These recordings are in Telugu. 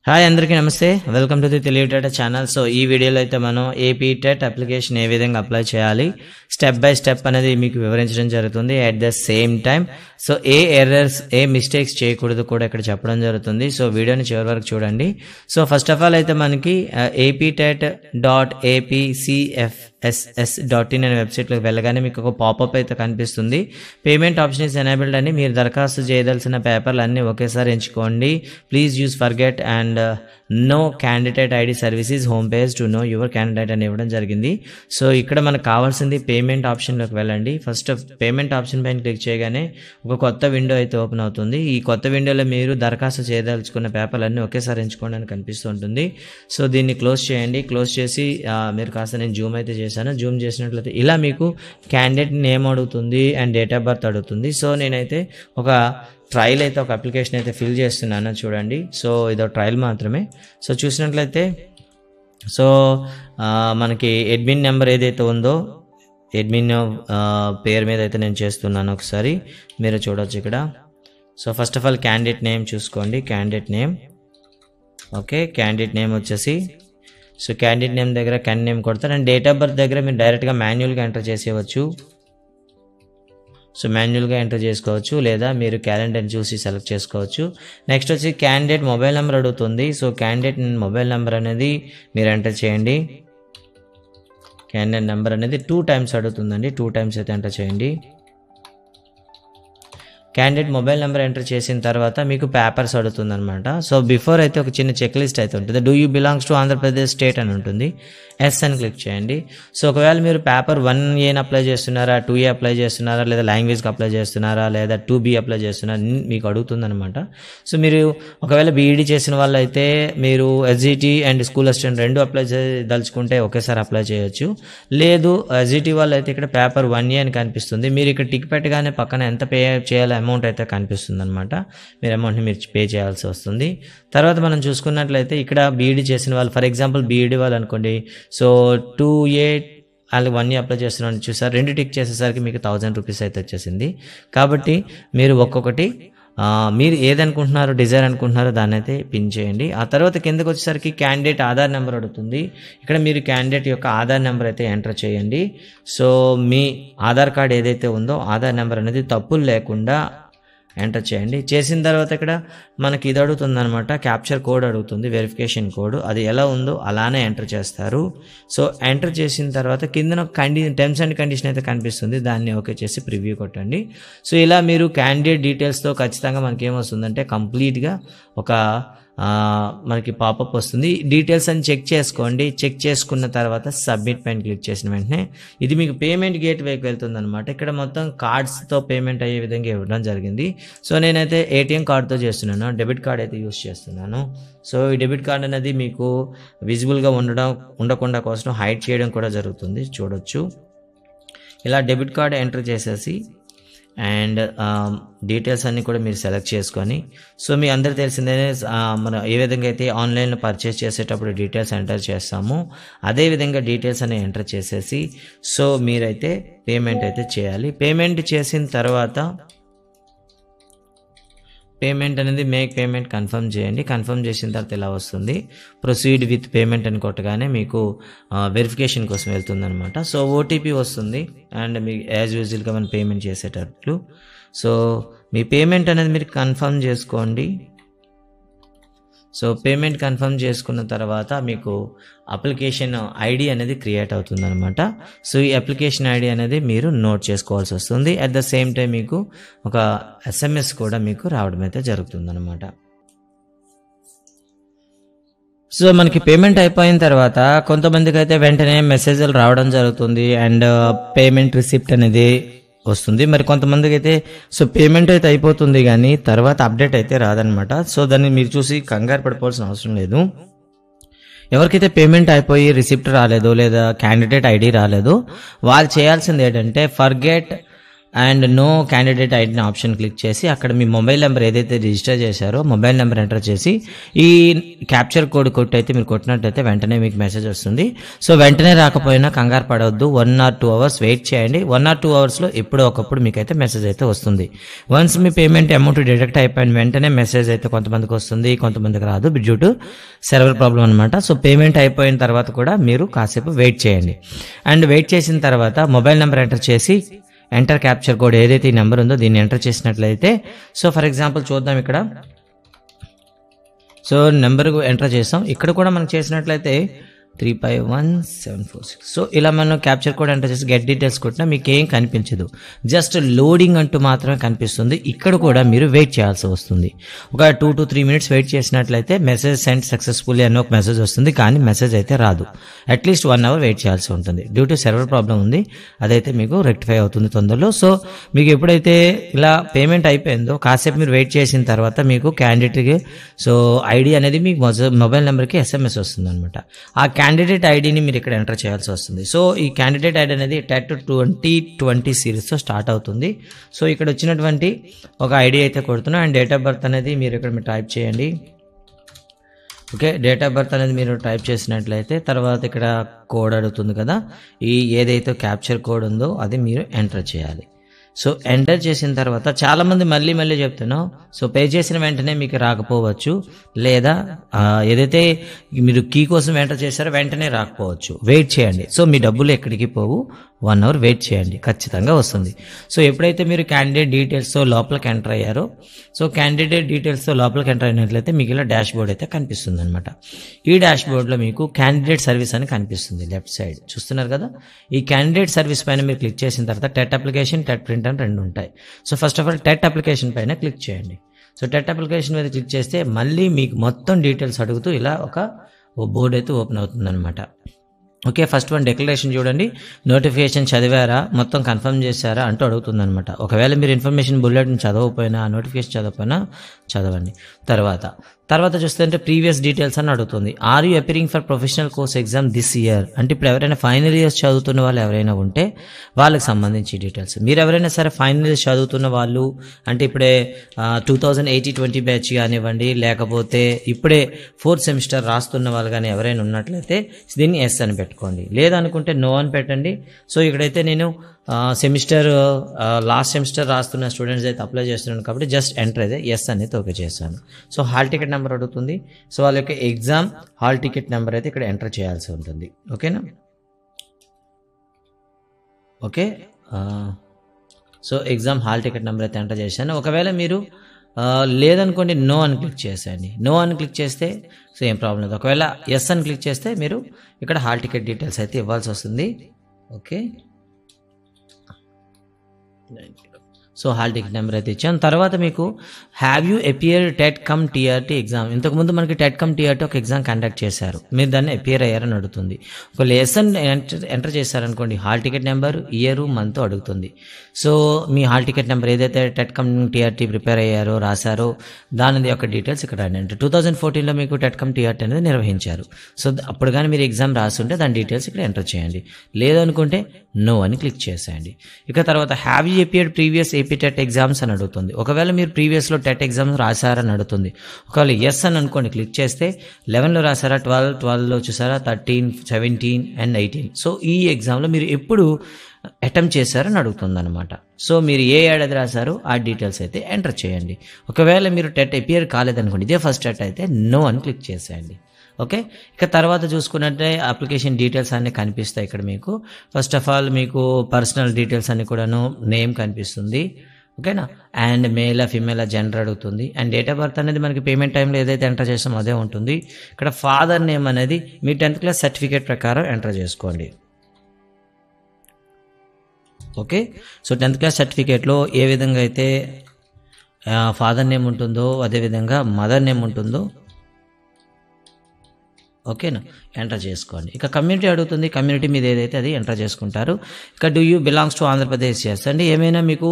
హాయ్ అందరికీ నమస్తే వెల్కమ్ టు ది తెలివిటేట ఛానల్. సో ఈ వీడియోలో అయితే మనం ఏపీ టెట్ అప్లికేషన్ ఏ విధంగా అప్లై చేయాలి స్టెప్ బై స్టెప్ అనేది మీకు వివరించడం జరుగుతుంది. At the same time so A errors A mistakes చేయకూడదు కూడా ఇక్కడ చెప్పడం జరుగుతుంది. సో వీడియోని చివరి వరకు చూడండి. సో ఫస్ట్ ఆఫ్ ఆల్ అయితే మనకి aptet.apcfss.in అనే వెబ్సైట్లోకి వెళ్ళగానే మీకు ఒక పాపప్ అయితే కనిపిస్తుంది. పేమెంట్ ఆప్షన్ ఇస్ ఎనేబుల్డ్ అని మీరు దరఖాస్తు చేయదలసిన పేపర్లు అన్నీ ఒకేసారి ఎంచుకోండి. Please use forget and know candidate ID services home page to know your candidate అని ఇవ్వడం జరిగింది. సో ఇక్కడ మనకు కావాల్సింది పేమెంట్ ఆప్షన్లోకి వెళ్ళండి. ఫస్ట్ పేమెంట్ ఆప్షన్ పైన క్లిక్ చేయగానే ఒక కొత్త విండో అయితే ఓపెన్ అవుతుంది. ఈ కొత్త విండోలో మీరు దరఖాస్తు చేయదలుచుకున్న పేపర్లన్నీ ఒకేసారి ఎంచుకోండి అని కనిపిస్తూ ఉంటుంది. సో దీన్ని క్లోజ్ చేయండి. క్లోజ్ చేసి మీరు కాస్త నేను జూమ్ అయితే చేశాను. జూమ్ చేసినట్లయితే ఇలా మీకు క్యాండిడేట్ నేమ్ అడుగుతుంది అండ్ డేట్ ఆఫ్ బర్త్ అడుగుతుంది. సో నేనైతే ఒక ట్రయల్ అయితే ఒక అప్లికేషన్ అయితే ఫిల్ చేస్తున్నాను చూడండి. సో ఇదో ట్రయల్ మాత్రమే. సో చూసినట్లయితే సో మనకి అడ్మిన్ నెంబర్ ఏదైతే ఉందో అడ్మిన్ పేరు మీద అయితే నేను చేస్తున్నాను. ఒకసారి మీరు చూడవచ్చు ఇక్కడ. So first of all candidate name చూసుకోండి. Candidate name okay. Candidate name వచ్చేసి సో క్యాండిడేట్ నేమ్ దగ్గర క్యాండిడేట్ నేమ్ కొడతారు అండ్ డేట్ ఆఫ్ బర్త్ దగ్గర మీరు డైరెక్ట్గా మాన్యువల్గా ఎంటర్ చేసేయవచ్చు. సో మాన్యువల్గా ఎంటర్ చేసుకోవచ్చు లేదా మీరు క్యాలెండర్ని చూసి సెలెక్ట్ చేసుకోవచ్చు. నెక్స్ట్ వచ్చి క్యాండిడేట్ మొబైల్ నెంబర్ అడుగుతుంది. సో క్యాండిడేట్ మొబైల్ నెంబర్ అనేది మీరు ఎంటర్ చేయండి. క్యాండిడేట్ నెంబర్ అనేది 2 times అడుగుతుందండి. 2 times అయితే ఎంటర్ చేయండి. క్యాండిడేట్ మొబైల్ నెంబర్ ఎంటర్ చేసిన తర్వాత మీకు పేపర్స్ అడుగుతుంది అనమాట. సో బిఫోర్ అయితే ఒక చిన్న చెక్ లిస్ట్ అయితే ఉంటుంది. Do you belongs to Andhra Pradesh state అని ఉంటుంది. ఎస్ అని క్లిక్ చేయండి. సో ఒకవేళ మీరు పేపర్ 1A అప్లై చేస్తున్నారా, 2A అప్లై చేస్తున్నారా, లేదా లాంగ్వేజ్కి అప్లై చేస్తున్నారా, లేదా 2B అప్లై చేస్తున్నారా మీకు అడుగుతుంది అనమాట. సో మీరు ఒకవేళ బీఈడీ చేసిన వాళ్ళు అయితే మీరు SGT and school assistant 2 apply చేయదలుచుకుంటే ఒకేసారి అప్లై చేయొచ్చు. లేదు ఎస్జిటి వాళ్ళు అయితే ఇక్కడ పేపర్ 1A అని కనిపిస్తుంది. మీరు ఇక్కడ టిక్ పెట్టగానే పక్కన ఎంత పే చేయాలి అమౌంట్ అయితే కనిపిస్తుంది అనమాట. మీరు అమౌంట్ని మీరు పే చేయాల్సి వస్తుంది. తర్వాత మనం చూసుకున్నట్లయితే ఇక్కడ బీఈడీ చేసిన వాళ్ళు ఫర్ ఎగ్జాంపుల్ బీఈడీ వాళ్ళు అనుకోండి. సో 2A వాళ్ళకి 1A అప్లై చేస్తున్నాను చూసారు. 2 టిక్ చేసేసరికి మీకు 1000 రూపీస్ అయితే వచ్చేసింది. కాబట్టి మీరు ఒక్కొక్కటి మీరు ఏదనుకుంటున్నారో డిజైర్ అనుకుంటున్నారో దాన్ని అయితే పిన్ చేయండి. ఆ తర్వాత కిందకు వచ్చేసరికి క్యాండిడేట్ ఆధార్ నెంబర్ అడుగుతుంది. ఇక్కడ మీరు క్యాండిడేట్ యొక్క ఆధార్ నెంబర్ అయితే ఎంటర్ చేయండి. సో మీ ఆధార్ కార్డ్ ఏదైతే ఉందో ఆధార్ నెంబర్ అనేది తప్పులు లేకుండా ఎంటర్ చేయండి. చేసిన తర్వాత ఇక్కడ మనకి ఇది అడుగుతుంది అనమాట. క్యాప్చర్ కోడ్ అడుగుతుంది, వెరిఫికేషన్ కోడ్. అది ఎలా ఉందో అలానే ఎంటర్ చేస్తారు. సో ఎంటర్ చేసిన తర్వాత కింద టర్మ్స్ అండ్ కండిషన్ అయితే కనిపిస్తుంది. దాన్ని ఓకే చేసి ప్రివ్యూ కొట్టండి. సో ఇలా మీరు క్యాండిడేట్ డీటెయిల్స్తో ఖచ్చితంగా మనకి ఏమొస్తుందంటే కంప్లీట్గా ఒక మనకి పాపప్ వస్తుంది. డీటెయిల్స్ అని చెక్ చేసుకోండి. చెక్ చేసుకున్న తర్వాత సబ్మిట్ పైన క్లిక్ చేసిన వెంటనే ఇది మీకు పేమెంట్ గేట్ వేకి వెళ్తుంది అనమాట. ఇక్కడ మొత్తం కార్డ్స్తో పేమెంట్ అయ్యే విధంగా ఇవ్వడం జరిగింది. సో నేనైతే ఏటీఎం కార్డ్తో చేస్తున్నాను. డెబిట్ కార్డ్ అయితే యూస్ చేస్తున్నాను. సో ఈ డెబిట్ కార్డ్ అనేది మీకు విజిబుల్గా ఉండకుండా కోసం హైడ్ చేయడం కూడా జరుగుతుంది. చూడొచ్చు. ఇలా డెబిట్ కార్డ్ ఎంటర్ చేసేసి అండ్ డీటెయిల్స్ అన్నీ కూడా మీరు సెలెక్ట్ చేసుకొని సో మీ అందరూ తెలిసిందే మనం ఏ విధంగా అయితే ఆన్లైన్లో పర్చేస్ చేసేటప్పుడు డీటెయిల్స్ ఎంటర్ చేస్తామో అదేవిధంగా డీటెయిల్స్ అన్ని ఎంటర్ చేసేసి సో మీరైతే పేమెంట్ అయితే చేయాలి. పేమెంట్ చేసిన తర్వాత పేమెంట్ అనేది మేక్ పేమెంట్ కన్ఫర్మ్ చేయండి. కన్ఫర్మ్ చేసిన తర్వాత ఇలా వస్తుంది. ప్రొసీడ్ విత్ పేమెంట్ అని కొట్టగానే మీకు వెరిఫికేషన్ కోసం వెళ్తుంది అనమాట. సో ఓటీపీ వస్తుంది అండ్ మీకు యాజ్ యూజువల్గా మనం పేమెంట్ చేసేటట్లు. సో మీ పేమెంట్ అనేది మీరు కన్ఫర్మ్ చేసుకోండి. సో పేమెంట్ కన్ఫర్మ్ చేసుకున్న తర్వాత మీకు అప్లికేషన్ ఐడి అనేది క్రియేట్ అవుతుంది అనమాట. సో ఈ అప్లికేషన్ ఐడి అనేది మీరు నోట్ చేసుకోవాల్సి వస్తుంది. అట్ ద సేమ్ టైం మీకు ఒక SMS కూడా మీకు రావడం అయితే జరుగుతుంది అనమాట. సో మనకి పేమెంట్ అయిపోయిన తర్వాత కొంతమందికి అయితే వెంటనే మెసేజ్లు రావడం జరుగుతుంది అండ్ పేమెంట్ రిసిప్ట్ అనేది వస్తుంది. మరి కొంతమందికి అయితే సో పేమెంట్ అయితే అయిపోతుంది కానీ తర్వాత అప్డేట్ అయితే రాదనమాట. సో దాన్ని మీరు చూసి కంగారు పడిపోవాల్సిన అవసరం లేదు. ఎవరికైతే పేమెంట్ అయిపోయి రిసిప్ట్ రాలేదో లేదా క్యాండిడేట్ ఐడి రాలేదో వాళ్ళు చేయాల్సింది ఏంటంటే forget and know candidate ID option click చేసి అక్కడ మీ మొబైల్ నెంబర్ ఏదైతే రిజిస్టర్ చేశారో మొబైల్ నెంబర్ ఎంటర్ చేసి ఈ క్యాప్చర్ కోడ్ కొట్టయితే మీరు కొట్టినట్టయితే వెంటనే మీకు మెసేజ్ వస్తుంది. సో వెంటనే రాకపోయినా కంగారు పడవద్దు, 1 or 2 hours వెయిట్ చేయండి. 1 or 2 hours ఎప్పుడో ఒకప్పుడు మీకైతే మెసేజ్ అయితే వస్తుంది. వన్స్ మీ పేమెంట్ అమౌంట్ డిడక్ట్ అయిపోయిన వెంటనే మెసేజ్ అయితే కొంతమందికి వస్తుంది, కొంతమందికి రాదు డ్యూ టు సర్వర్ ప్రాబ్లం అనమాట. సో పేమెంట్ అయిపోయిన తర్వాత కూడా మీరు కాసేపు వెయిట్ చేయండి. అండ్ వెయిట్ చేసిన తర్వాత మొబైల్ నెంబర్ ఎంటర్ చేసి ఎంటర్ క్యాప్చర్ కోడ్ ఏదైతే ఈ నెంబర్ ఉందో దీన్ని ఎంటర్ చేసినట్లయితే, సో ఫర్ ఎగ్జాంపుల్ చూద్దాం ఇక్కడ. సో నెంబర్ ఎంటర్ చేసాం, ఇక్కడ కూడా మనం చేసినట్లయితే 351746. సో ఇలా మనం క్యాప్చర్ కోడ్ ఎంటర్ చేసి గెట్ డీటెయిల్స్ కొట్టినా మీకు ఏం కనిపించదు, జస్ట్ లోడింగ్ అంటూ మాత్రమే కనిపిస్తుంది. ఇక్కడ కూడా మీరు వెయిట్ చేయాల్సి వస్తుంది. ఒక 2 to 3 minutes వెయిట్ చేసినట్లయితే మెసేజ్ సెండ్ సక్సెస్ఫుల్లీ అని ఒక మెసేజ్ వస్తుంది, కానీ మెసేజ్ అయితే రాదు. అట్లీస్ట్ 1 hour వెయిట్ చేయాల్సి ఉంటుంది డ్యూ టు సర్వర్ ప్రాబ్లం ఉంది. అదైతే మీకు రెక్టిఫై అవుతుంది తొందరలో. సో మీకు ఎప్పుడైతే ఇలా పేమెంట్ అయిపోయిందో కాసేపు మీరు వెయిట్ చేసిన తర్వాత మీకు క్యాండిడేట్కి సో ఐడి అనేది మీకు మొబైల్ నెంబర్కి SMS వస్తుంది అనమాట. ఆ క్యాండిడేట్ ఐడిని మీరు ఇక్కడ ఎంటర్ చేయాల్సి వస్తుంది. సో ఈ క్యాండిడేట్ ఐడి అనేది TET 2020 సిరీస్తో స్టార్ట్ అవుతుంది. సో ఇక్కడ వచ్చినటువంటి ఒక ఐడి అయితే కొడుతున్నాం. అండ్ డేట్ ఆఫ్ బర్త్ అనేది మీరు ఇక్కడ మీరు టైప్ చేయండి. ఓకే, డేట్ ఆఫ్ బర్త్ అనేది మీరు టైప్ చేసినట్లయితే తర్వాత ఇక్కడ కోడ్ అడుగుతుంది కదా, ఈ ఏదైతే క్యాప్చర్ కోడ్ ఉందో అది మీరు ఎంటర్ చేయాలి. సో ఎంటర్ చేసిన తర్వాత చాలామంది మళ్ళీ చెప్తున్నాం, సో పే చేసిన వెంటనే మీకు రాకపోవచ్చు, లేదా ఏదైతే మీరు కీ కోసం ఎంటర్ చేశారో వెంటనే రాకపోవచ్చు. వెయిట్ చేయండి. సో మీ డబ్బులు ఎక్కడికి పోవు, 1 hour వెయిట్ చేయండి, ఖచ్చితంగా వస్తుంది. సో ఎప్పుడైతే మీరు క్యాండిడేట్ డీటెయిల్స్తో లోపలికి ఎంటర్ అయ్యారో, సో క్యాండిడేట్ డీటెయిల్స్తో లోపలికి ఎంటర్ అయినట్లయితే మీకు ఇలా డాష్ బోర్డ్ అయితే కనిపిస్తుంది అనమాట. ఈ డాష్ బోర్డ్లో మీకు క్యాండిడేట్ సర్వీస్ అని కనిపిస్తుంది లెఫ్ట్ సైడ్, చూస్తున్నారు కదా. ఈ క్యాండిడేట్ సర్వీస్ పైన మీరు క్లిక్ చేసిన తర్వాత టెట్ అప్లికేషన్, టెట్ ప్రింట్ అని 2 ఉంటాయి. So first of all TET application పైన క్లిక్ చేయండి. సో టెట్ అప్లికేషన్ మీద క్లిక్ చేస్తే మళ్ళీ మీకు మొత్తం డీటెయిల్స్ అడుగుతూ ఇలా ఒక బోర్డ్ అయితే ఓపెన్ అవుతుంది అనమాట. ఓకే, ఫస్ట్ వన్ డిక్లరేషన్ చూడండి, నోటిఫికేషన్ చదివారా, మొత్తం కన్ఫర్మ్ చేశారా అంటూ అడుగుతుంది అనమాట. ఒకవేళ మీరు ఇన్ఫర్మేషన్ బుల్లెటిన్ చదవకపోయినా, నోటిఫికేషన్ చదవకపోయినా చదవండి. తర్వాత చూస్తే ప్రీవియస్ డీటెయిల్స్ అని అడుగుతుంది. Are you appearing for professional course exam this year అంటే ఇప్పుడు ఎవరైనా ఫైనల్ ఇయర్స్ చదువుతున్న వాళ్ళు ఎవరైనా ఉంటే వాళ్ళకి సంబంధించి డీటెయిల్స్. మీరు ఎవరైనా సరే ఫైనల్ ఇయర్స్ చదువుతున్న వాళ్ళు అంటే ఇప్పుడే 2018-20 బ్యాచ్ కానివ్వండి, లేకపోతే ఇప్పుడే 4th సెమిస్టర్ రాస్తున్న వాళ్ళు కానీ ఎవరైనా ఉన్నట్లయితే దీన్ని ఎస్ అని పెట్టుకోండి, లేదనుకుంటే నో అని పెట్టండి. సో ఇక్కడైతే నేను లాస్ట్ సెమిస్టర్ రాస్తున్న స్టూడెంట్స్ అయితే అప్లై చేస్తున్నాను కాబట్టి జస్ట్ ఎంటర్ అయితే ఎస్ అనేది ఓకే చేశాను. సో హాల్ టికెట్ నెంబర్ అడుగుతుంది. సో వాళ్ళ యొక్క ఎగ్జామ్ హాల్ టికెట్ నెంబర్ అయితే ఇక్కడ ఎంటర్ చేయాల్సి ఉంటుంది. ఓకేనా? Okay, so exam hall ticket number అయితే ఎంటర్ చేశాను. ఒకవేళ మీరు లేదనుకోండి నో అని క్లిక్ చేసేయండి. నో అని క్లిక్ చేస్తే సో ఏం ప్రాబ్లం లేదు. ఒకవేళ ఎస్ అని క్లిక్ చేస్తే మీరు ఇక్కడ హాల్ టికెట్ డీటెయిల్స్ అయితే ఇవ్వాల్సి వస్తుంది. Okay, so hall ticket number అయితే ఇచ్చాను. తర్వాత మీకు have you appear TET come TRT exam, ఇంతకుముందు మనకి టెట్ కమ్ టీఆర్టీ ఒక ఎగ్జామ్ కండక్ట్ చేశారు, మీరు దాన్ని అపియర్ అయ్యారని అడుగుతుంది. ఒక లెసన్ ఎంటర్ చేశారనుకోండి, hall ticket number, year, month అడుగుతుంది. సో మీ హాల్ టికెట్ నెంబర్ ఏదైతే టెట్ కమ్ టీఆర్టీ ప్రిపేర్ అయ్యారో రాశారో దాని యొక్క డీటెయిల్స్ ఇక్కడ అంటే 2014లో మీకు టెట్ కమ్ టీఆర్టీ అనేది నిర్వహించారు. సో అప్పుడు కానీ మీరు ఎగ్జామ్ రాస్తుంటే దాని డీటెయిల్స్ ఇక్కడ ఎంటర్ చేయండి, లేదనుకుంటే నో అని క్లిక్ చేసేయండి. ఇక తర్వాత have you appeared previous AP TET exams అని అడుగుతుంది. ఒకవేళ మీరు ప్రీవియస్లో టెట్ ఎగ్జామ్స్ రాశారని అడుగుతుంది. ఒకవేళ ఎస్ అని అనుకోండి క్లిక్ చేస్తే 11లో రాశారా, 12లో చూసారా, 13, 17 and 18. సో ఈ ఎగ్జామ్లో మీరు ఎప్పుడు అటెంప్ట్ చేశారని అడుగుతుంది అనమాట. సో మీరు ఏ ఏడాది రాశారో ఆ డీటెయిల్స్ అయితే ఎంటర్ చేయండి. ఒకవేళ మీరు టెట్ అపియర్ కాలేదనుకోండి, ఇదే ఫస్ట్ టెట్ అయితే నో అని క్లిక్ చేసేయండి. ఓకే, ఇక తర్వాత చూసుకున్నట్టే అప్లికేషన్ డీటెయిల్స్ అన్నీ కనిపిస్తాయి ఇక్కడ మీకు. ఫస్ట్ ఆఫ్ ఆల్ మీకు పర్సనల్ డీటెయిల్స్ అన్ని కూడాను, నేమ్ కనిపిస్తుంది. ఓకేనా, అండ్ మేల్ ఫీమేల్ జెండర్ అడుగుతుంది. అండ్ డేట్ ఆఫ్ బర్త్ అనేది మనకి పేమెంట్ టైంలో ఏదైతే ఎంటర్ చేస్తామో అదే ఉంటుంది. ఇక్కడ ఫాదర్ నేమ్ అనేది మీ 10th క్లాస్ సర్టిఫికేట్ ప్రకారం ఎంటర్ చేసుకోండి. ఓకే, సో 10th క్లాస్ సర్టిఫికేట్లో ఏ విధంగా అయితే ఫాదర్ నేమ్ ఉంటుందో అదేవిధంగా మదర్ నేమ్ ఉంటుందో ఓకేనా, ఎంటర్ చేసుకోండి. ఇక కమ్యూనిటీ అడుగుతుంది, కమ్యూనిటీ మీద ఏదైతే అది ఎంటర్ చేసుకుంటారు. ఇక do you belongs to Andhra Pradesh చేస్తండి. ఏమైనా మీకు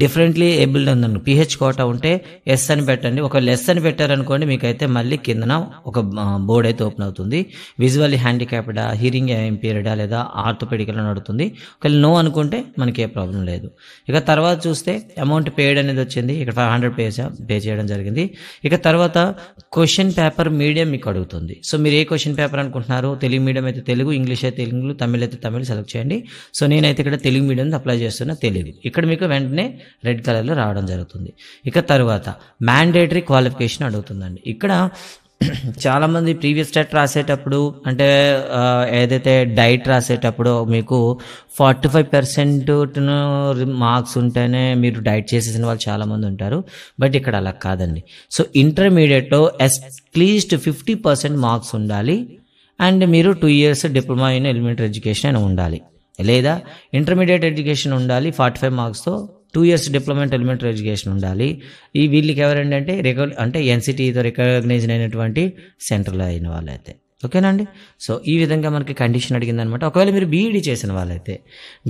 డిఫరెంట్లీ ఏబుల్డ్ ఉందండి, పిహెచ్ కోటా ఉంటే ఎస్ అని పెట్టండి. ఒకవేళ ఎస్ అని పెట్టారనుకోండి, మీకైతే మళ్ళీ కిందన ఒక బోర్డ్ అయితే ఓపెన్ అవుతుంది. విజువల్లీ హ్యాండిక్యాప్డా, హియరింగ్ ఇంపేర్డా లేదా ఆర్థోపెడికల్ అని అడుగుతుంది. ఒకవేళ నో అనుకుంటే మనకి ఏ ప్రాబ్లం లేదు. ఇక తర్వాత చూస్తే అమౌంట్ పేడ్ అనేది వచ్చింది, ఇక్కడ 500 పే చేయడం జరిగింది. ఇక తర్వాత క్వశ్చన్ పేపర్ మీడియం మీకు అడుగుతుంది. సో మీరు ఏ క్వశ్చన్ పేపర్ అనుకుంటున్నారు, తెలుగు మీడియం అయితే తెలుగు, ఇంగ్లీష్ అయితే తెలుగు, తమిళ్ అయితే తమిళ్ సెలెక్ట్ చేయండి. సో నేనైతే ఇక్కడ తెలుగు మీడియం అప్లై చేస్తున్నా, తెలుగు. ఇక్కడ మీకు వెంటనే రెడ్ కలర్లో రావడం జరుగుతుంది. ఇక తర్వాత మ్యాండేటరీ క్వాలిఫికేషన్ అడుగుతుందండి. ఇక్కడ చాలామంది ప్రీవియస్ టెట్ రాసేటప్పుడు అంటే ఏదైతే డైట్ రాసేటప్పుడు మీకు 45% మార్క్స్ ఉంటేనే మీరు డైట్ చేసేసిన వాళ్ళు చాలామంది ఉంటారు. బట్ ఇక్కడ అలా కాదండి. సో ఇంటర్మీడియట్లో అట్లీస్ట్ 50% మార్క్స్ ఉండాలి. అండ్ మీరు 2 years diploma in elementary education అని ఉండాలి, లేదా ఇంటర్మీడియట్ ఎడ్యుకేషన్ ఉండాలి 45 మార్క్స్తో, 2 years diploma in elementary education ఉండాలి. ఈ వీళ్ళకి ఎవరంటే అంటే ఎన్సిటీతో రికగ్నైజ్డ్ అయినటువంటి సెంటర్లో అయిన వాళ్ళైతే, ఓకేనండి. సో ఈ విధంగా మనకి కండిషన్ అడిగిందనమాట. ఒకవేళ మీరు బీఈడీ చేసిన వాళ్ళైతే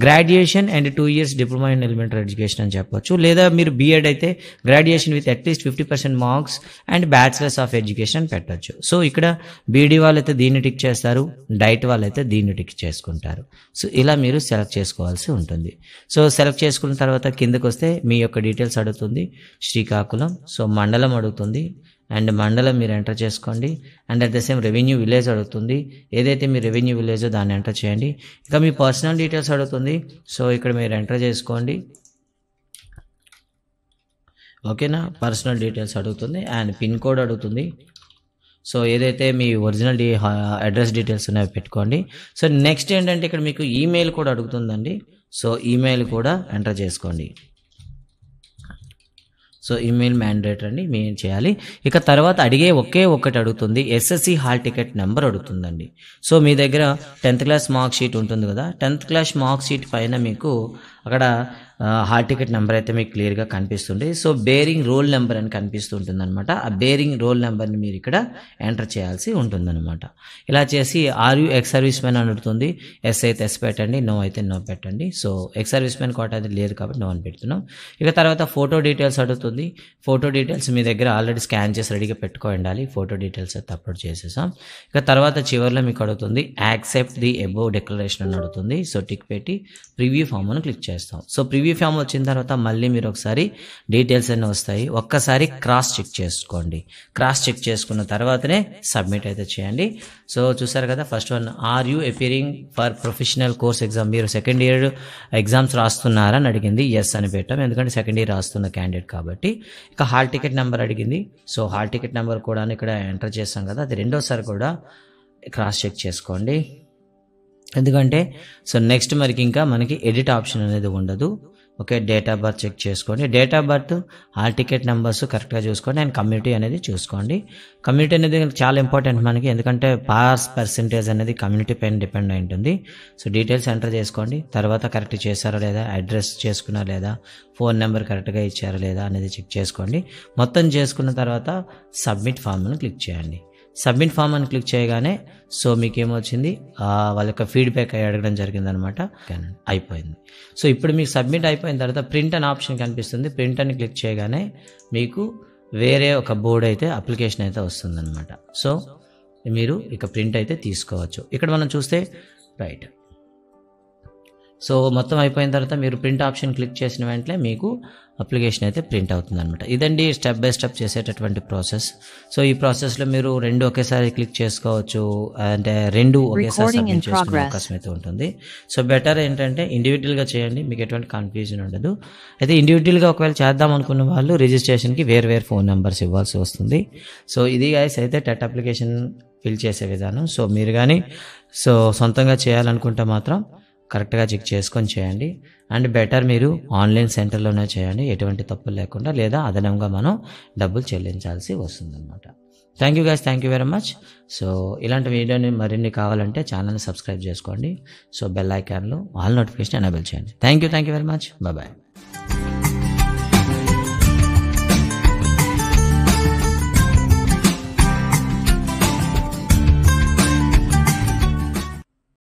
graduation and 2 years diploma in elementary education అని చెప్పొచ్చు, లేదా మీరు బీఎడ్ అయితే graduation with at least 50% marks and bachelors of education అని పెట్టచ్చు. సో ఇక్కడ బీఈడీ వాళ్ళైతే దీన్ని టిక్ చేస్తారు, డైట్ వాళ్ళైతే దీన్ని టిక్ చేసుకుంటారు. సో ఇలా మీరు సెలెక్ట్ చేసుకోవాల్సి ఉంటుంది. సో సెలెక్ట్ చేసుకున్న తర్వాత కిందకు వస్తే మీ యొక్క డీటెయిల్స్ అడుగుతుంది, శ్రీకాకుళం. సో మండలం అడుగుతుంది, అండ్ మండలం మీరు ఎంటర్ చేసుకోండి. And at the same revenue village అడుగుతుంది, ఏదైతే మీ రెవెన్యూ విలేజో దాన్ని ఎంటర్ చేయండి. ఇక మీ పర్సనల్ డీటెయిల్స్ అడుగుతుంది, సో ఇక్కడ మీరు ఎంటర్ చేసుకోండి, ఓకేనా. పర్సనల్ డీటెయిల్స్ అడుగుతుంది అండ్ పిన్ కోడ్ అడుగుతుంది. సో ఏదైతే మీ ఒరిజినల్ అడ్రస్ డీటెయిల్స్ ఉన్నాయో పెట్టుకోండి. సో నెక్స్ట్ ఏంటంటే ఇక్కడ మీకు ఈమెయిల్ కూడా అడుగుతుందండి. సో ఈమెయిల్ కూడా ఎంటర్ చేసుకోండి. సో ఈమెయిల్ మ్యాండేటరీ అండి, మేము చేయాలి. ఇక తర్వాత అడిగే ఒకటి అడుగుతుంది, ఎస్ఎస్సి హాల్ టికెట్ నెంబర్ అడుగుతుందండి. సో మీ దగ్గర 10th class మార్క్ షీట్ ఉంటుంది కదా, 10th class మార్క్ షీట్ పైన మీకు అక్కడ హాల్ టికెట్ నెంబర్ అయితే మీకు క్లియర్గా కనిపిస్తుంది. సో బేరింగ్ రోల్ నెంబర్ అని కనిపిస్తుంటుంది అనమాట. ఆ బేరింగ్ రోల్ నెంబర్ని మీరు ఇక్కడ ఎంటర్ చేయాల్సి ఉంటుందన్నమాట. ఇలా చేసి are you ex service man అని అడుగుతుంది. ఎస్ అయితే ఎస్ పెట్టండి, నో అయితే నో పెట్టండి. సో ఎక్స్ సర్వీస్ మ్యాన్ కోట అయితే లేదు కాబట్టి నో అని పెడుతున్నాం. ఇక తర్వాత ఫోటో డీటెయిల్స్ అడుగుతుంది. ఫోటో డీటెయిల్స్ మీ దగ్గర ఆల్రెడీ స్కాన్ చేసి రెడీగా పెట్టుకో ఉండాలి. ఫోటో డీటెయిల్స్ అయితే అప్లోడ్ చేసేసాం. ఇక తర్వాత చివరిలో మీకు అడుగుతుంది యాక్సెప్ట్ ది అబోవ్ డిక్లరేషన్ అని అడుగుతుంది. సో టిక్ పెట్టి ప్రివ్యూ ఫామ్ అని క్లిక్ చేస్తాం. సో ప్రివ్యూ ఫామ్ వచ్చిన తర్వాత మళ్ళీ మీరు ఒకసారి డీటెయిల్స్ అన్నీ వస్తాయి, ఒక్కసారి క్రాస్ చెక్ చేసుకోండి. క్రాస్ చెక్ చేసుకున్న తర్వాతనే సబ్మిట్ అయితే చేయండి. సో చూసారు కదా, first one, are you appearing for professional course exam, మీరు సెకండ్ ఇయర్ ఎగ్జామ్స్ రాస్తున్నారా అని అడిగింది. ఎస్ అని పెట్టాం, ఎందుకంటే సెకండ్ ఇయర్ రాస్తున్న క్యాండిడేట్ కాబట్టి. ఇక హాల్ టికెట్ నెంబర్ అడిగింది. సో హాల్ టికెట్ నెంబర్ కూడా ఇక్కడ ఎంటర్ చేస్తాం కదా, అది రెండోసారి కూడా క్రాస్ చెక్ చేసుకోండి. ఎందుకంటే సో నెక్స్ట్ ఇంకా మనకి ఎడిట్ ఆప్షన్ అనేది ఉండదు. Okay, date of birth check చేసుకోండి. Date of birth, hall ticket numbers కరెక్ట్గా చూసుకోండి అండ్ కమ్యూనిటీ అనేది చూసుకోండి. కమ్యూనిటీ అనేది చాలా ఇంపార్టెంట్ మనకి, ఎందుకంటే పాస్ పర్సెంటేజ్ అనేది కమ్యూనిటీ పైన డిపెండ్ అయి ఉంటుంది. సో డీటెయిల్స్ ఎంటర్ చేసుకోండి. తర్వాత కరెక్ట్ చేశారా లేదా, అడ్రస్ చేసుకున్నారా లేదా, ఫోన్ నెంబర్ కరెక్ట్గా ఇచ్చారా లేదా అనేది చెక్ చేసుకోండి. మొత్తం చేసుకున్న తర్వాత సబ్మిట్ ఫామ్ని క్లిక్ చేయండి. సబ్మిట్ ఫామ్ అని క్లిక్ చేయగానే సో మీకేమొచ్చింది, వాళ్ళ యొక్క ఫీడ్బ్యాక్ అడగడం జరిగిందనమాట. అయిపోయింది. సో ఇప్పుడు మీకు సబ్మిట్ అయిపోయిన తర్వాత ప్రింట్ అనే ఆప్షన్ కనిపిస్తుంది. ప్రింట్ అని క్లిక్ చేయగానే మీకు వేరే ఒక బోర్డ్ అయితే అప్లికేషన్ అయితే వస్తుందన్నమాట. సో మీరు ఇక ప్రింట్ అయితే తీసుకోవచ్చు. ఇక్కడ మనం చూస్తే రైట్, సో మొత్తం అయిపోయిన తర్వాత మీరు ప్రింట్ ఆప్షన్ క్లిక్ చేసిన వెంటనే మీకు అప్లికేషన్ అయితే ప్రింట్ అవుతుంది అనమాట. ఇదండి స్టెప్ బై స్టెప్ చేసేటటువంటి ప్రాసెస్. సో ఈ ప్రాసెస్లో మీరు రెండు ఒకేసారి క్లిక్ చేసుకోవచ్చు, అంటే రెండు ఒకేసారి సబ్మిట్ చేసుకునే అవకాశం అయితే ఉంటుంది. సో బెటర్ ఏంటంటే ఇండివిజువల్గా చేయండి, మీకు ఎటువంటి కన్ఫ్యూజన్ ఉండదు. అయితే ఇండివిజువల్గా ఒకవేళ చేద్దాం అనుకున్న వాళ్ళు రిజిస్ట్రేషన్కి వేరు ఫోన్ నెంబర్స్ ఇవ్వాల్సి వస్తుంది. సో ఇది గైస్ అయితే టెట్ అప్లికేషన్ ఫిల్ చేసే విధానం. సో మీరు కానీ సో సొంతంగా చేయాలనుకుంటే మాత్రం కరెక్ట్గా చెక్ చేసుకొని చేయండి. అండ్ బెటర్ మీరు ఆన్లైన్ సెంటర్లోనే చేయండి, ఎటువంటి తప్పులు లేకుండా, లేదా అదనంగా మనం డబ్బులు చెల్లించాల్సి వస్తుందన్నమాట. Thank you guys, thank you very much. So ఇలాంటి వీడియోని మరిన్ని కావాలంటే ఛానల్ని సబ్స్క్రైబ్ చేసుకోండి. సో బెల్ ఐకాన్లో ఆల్ నోటిఫికేషన్ ఎనేబుల్ చేయండి. Thank you very much. Bye.